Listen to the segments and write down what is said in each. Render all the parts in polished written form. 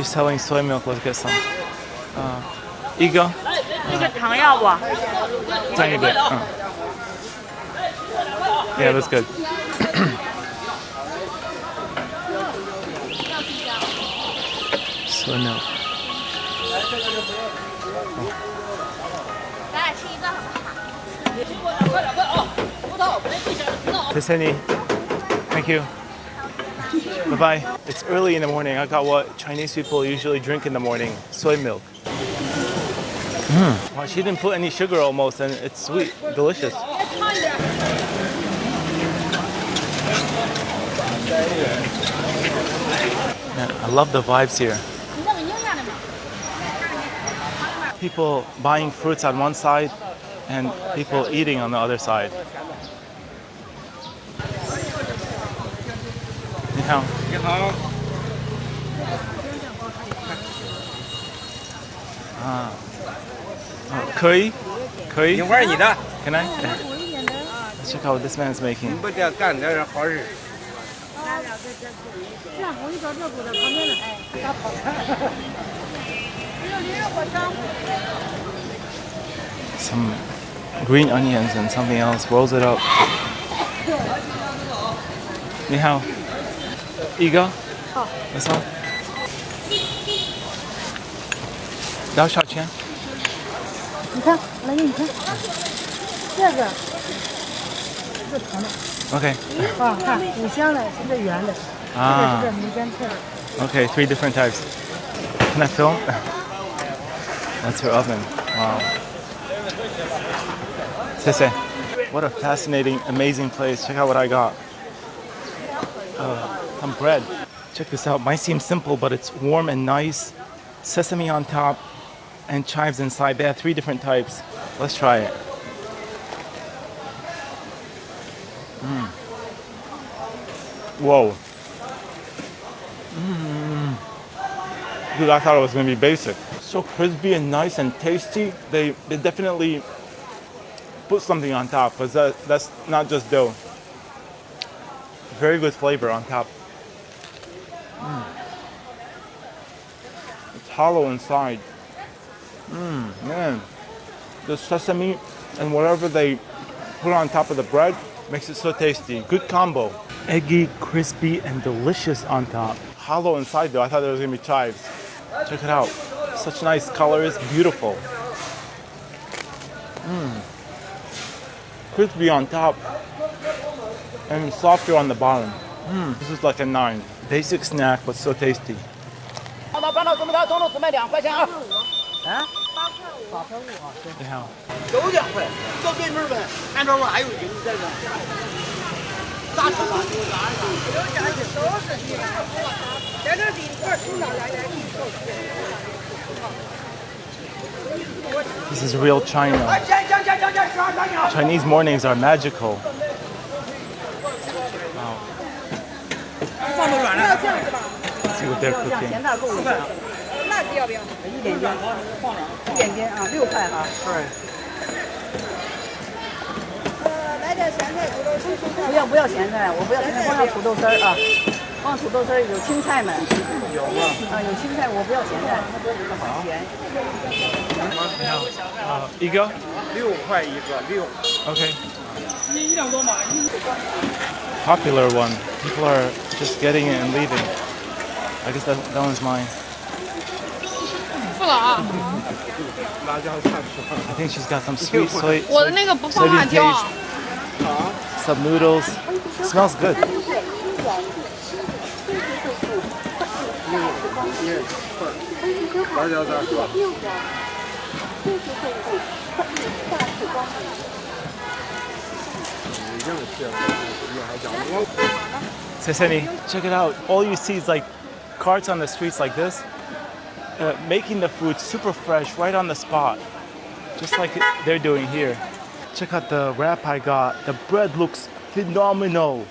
selling soy milk. Let's get some. 一个。这个糖要不？tiny bit. Yeah, that's good. Soy milk. 咱俩吃一个好不好？谢谢你。Thank you. Bye bye. It's early in the morning. I got what Chinese people usually drink in the morning: soy milk. Well, she didn't put any sugar almost, and it's sweet, delicious. Man, I love the vibes here. People buying fruits on one side and people eating on the other side. 你好。你好。可以。一会儿你的。Can I? Let's check out what this man is making. 不得干点好事。Some green onions and something else. Rolls it up. 你好。一个。好。This one. 多少钱？你看，来给你看，这个是长的。Okay. 看五香的，是这圆的，这个是这梅干脆的。Okay, 3 different types. Can I film? That's her oven. Wow. 谢谢. What a fascinating, amazing place. Check out what I got. Some bread. Check this out. Might seem simple, but it's warm and nice. Sesame on top and chives inside. They have 3 different types. Let's try it. Whoa. Dude, I thought it was gonna be basic. So crispy and nice and tasty. They definitely put something on top, because that's not just dough. Very good flavor on top. It's hollow inside. Man. The sesame and whatever they put on top of the bread makes it so tasty. Good combo. Eggy, crispy, and delicious on top. Hollow inside though. I thought there was gonna be chives. Check it out. Such nice colors. Beautiful. Crispy on top and softer on the bottom. This is like a 9. Basic snack, but so tasty. 你好。都2块，到对面呗，按照我还有人在这。咋吃啥？有价钱都是的，在这地块出大家一手。This is real China. Chinese mornings are magical. Wow. Let's see what they're cooking. 辣子要不要？一点点，一点点啊，6块哈。来点咸菜土豆丝。不要咸菜，我不要咸菜，光要土豆丝儿啊，光土豆丝儿有青菜吗？有啊。有青菜，我不要咸菜，好咸。一个6块一个6。Okay. Popular one. People are just getting it and leaving. I guess that one's mine. I think she's got some sweet soy. 我的那个不放辣椒。Some noodles. Smells good. Check it out. All you see is like carts on the streets like this, making the food super fresh right on the spot, just like they're doing here. Check out the wrap I got. The bread looks phenomenal.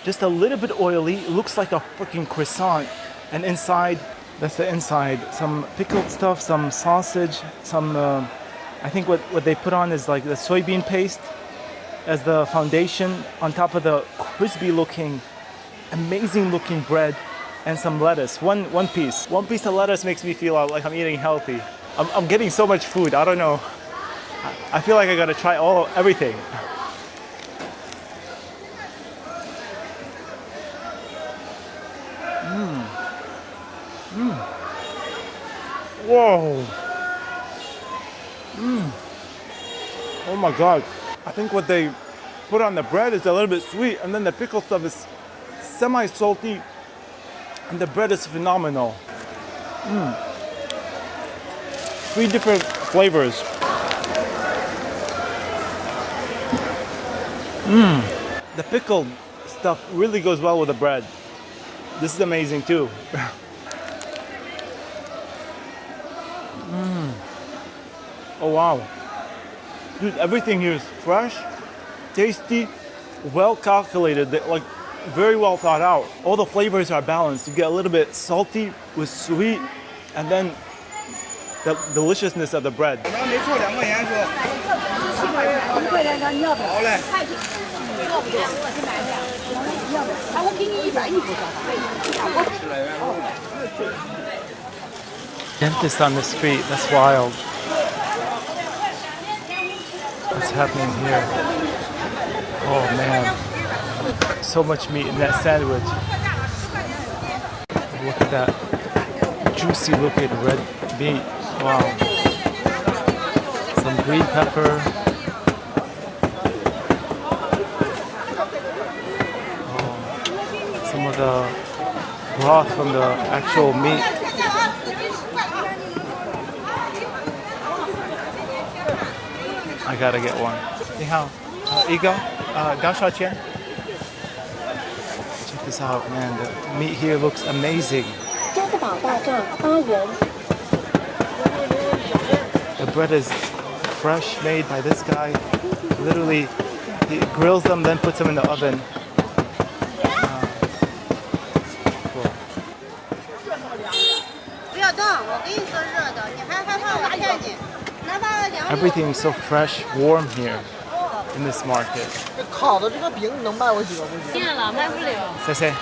Just a little bit oily. It looks like a freaking croissant. And inside, that's the inside. Some pickled stuff, some sausage, some, I think what they put on is like the soybean paste as the foundation on top of the crispy looking, amazing looking bread. and some lettuce. One piece. One piece of lettuce makes me feel like I'm eating healthy. I'm getting so much food. I don't know. I feel like I gotta try everything. Whoa. Oh my God. I think what they put on the bread is a little bit sweet, and then the pickle stuff is semi-salty, and the bread is phenomenal. 3 different flavors. The pickled stuff really goes well with the bread. This is amazing too. Oh wow. Dude, everything here is fresh, tasty, well calculated, like very well thought out. All the flavors are balanced. You get a little bit salty with sweet, and then the deliciousness of the bread. 没错，2块钱说。1块钱，你要不要？好嘞。我给你100，你不交Dentist on the street, that's wild. What's happening here? Oh man. So much meat in that sandwich. Look at that juicy looking red meat. Wow. Some green pepper. Oh. Some of the broth from the actual meat. I gotta get one. 你好，一个，多少钱? Check this out, man. The meat here looks amazing. The bread is fresh, made by this guy. Literally, he grills them, then puts them in the oven. Cool. Everything is so fresh, warm here in this market. 烤的这个饼能卖我几个不行？变了，卖不了。Say,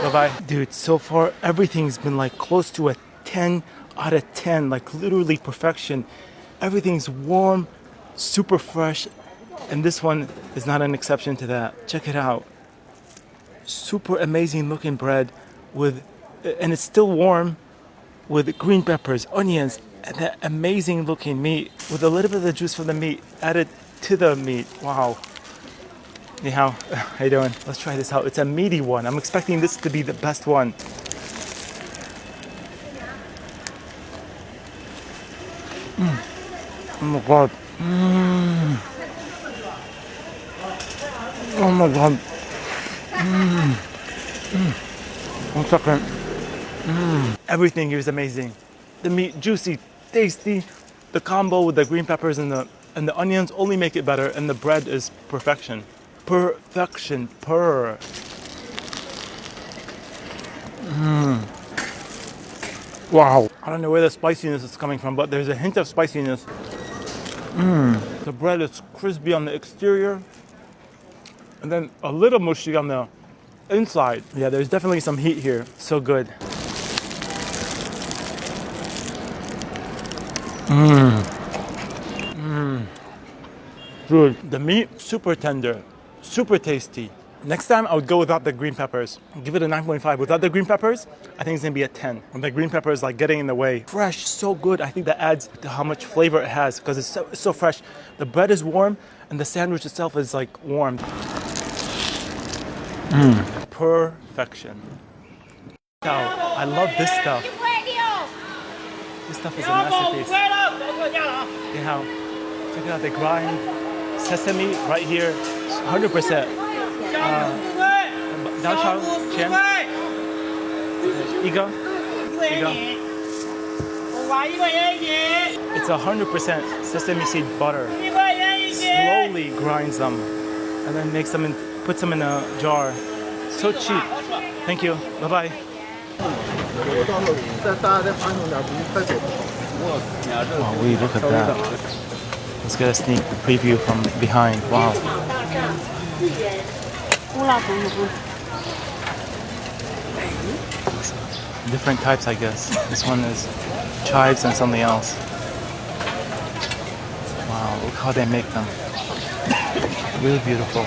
bye bye. Dude, so far everything's been like close to a 10 out of 10, like literally perfection. Everything's warm, super fresh, and this one is not an exception to that. Check it out. Super amazing looking bread and it's still warm, with green peppers, onions, and that amazing looking meat with a little bit of the juice from the meat added to the meat. Wow. Ni hao. How you doing? Let's try this out. It's a meaty one. I'm expecting this to be the best one. Oh my God. Oh my God. 1 second. Everything here is amazing. The meat juicy, tasty. The combo with the green peppers and the onions only make it better, and the bread is perfection. Perfection. Wow. I don't know where the spiciness is coming from, but there's a hint of spiciness. The bread is crispy on the exterior, and then a little mushy on the inside. Yeah, there's definitely some heat here. So good. Dude, the meat, super tender, super tasty. Next time I would go without the green peppers. Give it a 9.5. Without the green peppers, I think it's gonna be a 10. And the green pepper is like getting in the way. Fresh, so good. I think that adds to how much flavor it has because it's so fresh. The bread is warm and the sandwich itself is like warm. Perfection. Wow, I love this stuff. This stuff is a masterpiece. Yeah, check it out. They grind sesame right here, 100%. 多少钱？一个。It's 100% sesame seed butter. Slowly grinds them and then makes them puts them in a jar. So cheap. Thank you. Bye bye. Wow, look at that. Let's get a sneak preview from behind. Wow. different types, I guess. This one is chives and something else. Wow, look how they make them. Really beautiful.